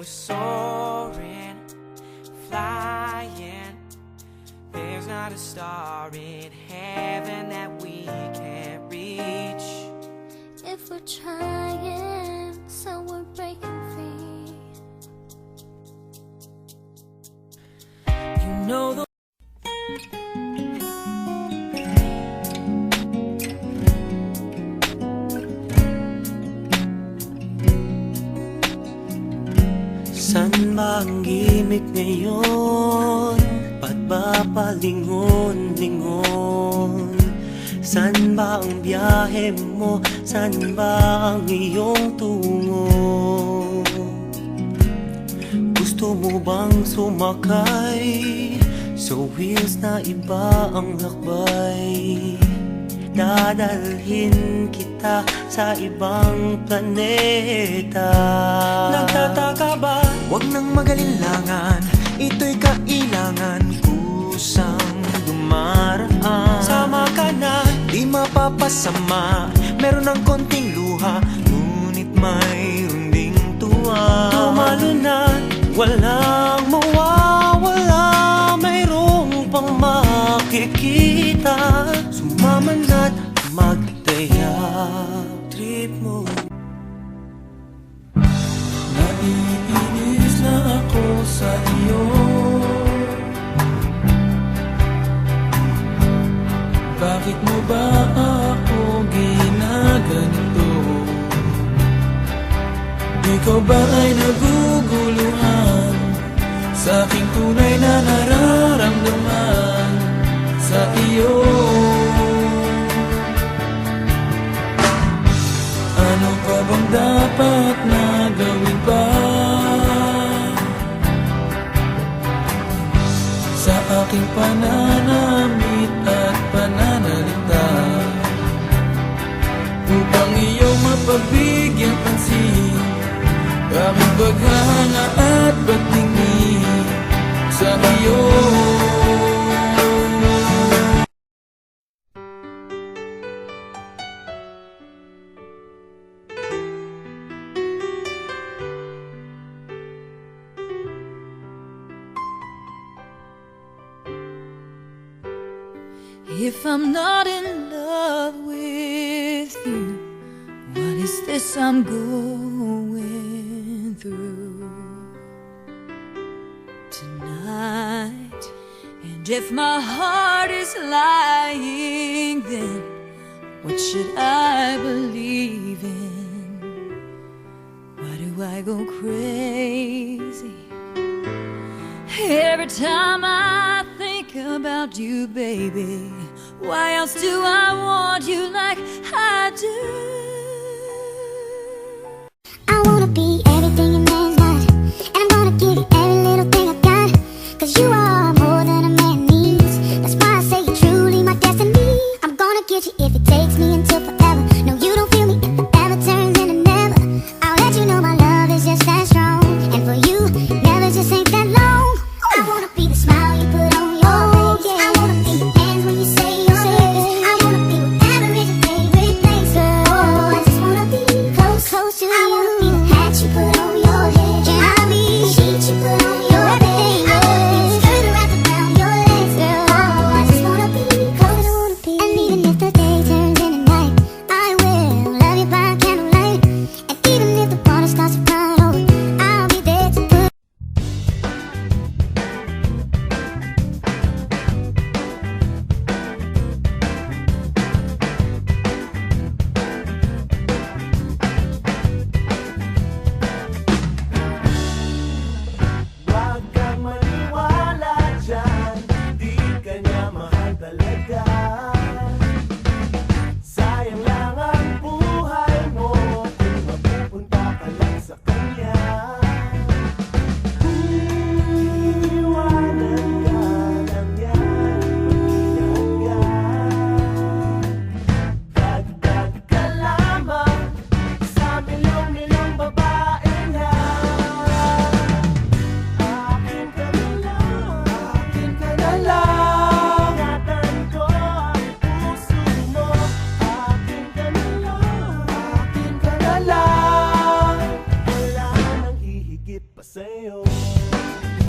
We're soaring, flying. There's not a star in heaven that we can't reach. If we're trying, so we're breaking free. You know the San ba ang gimik ngayon? Ba't ba palingon-lingon? San ba ang biyahe mo? San ba ang iyong tungo? Gusto mo bang sumakay sa wheels na iba ang lakbay? Dadalhin kita sa ibang planeta. nagtataka ba? Huwag nang magalinlangan, ito'y kailangan kusang dumaraan. Sama ka na, di mapapasama. Meron ng konting luha, ngunit mayroon ding tuwa. Tumalunat, walang mawawala, mayroong pang makikita. Sumama na't magdaya. Trip mo. Naiinis na ako sa iyo. Bakit mo ba ako ginaganito? Ikaw ba ay naguguluhan sa aking tunay na nararamdaman sa iyo? Ano pa bang dapat na gawin pa sa aking pananamit at pananalita upang iyong mapagbigyan pansin? Bakit paghanga at pagtingin sa iyo? If I'm not in love with you, what is this I'm going through tonight? And if my heart is lying, then what should I believe in? Why do I go crazy every time I think about you, baby? Why else do I want you like I do?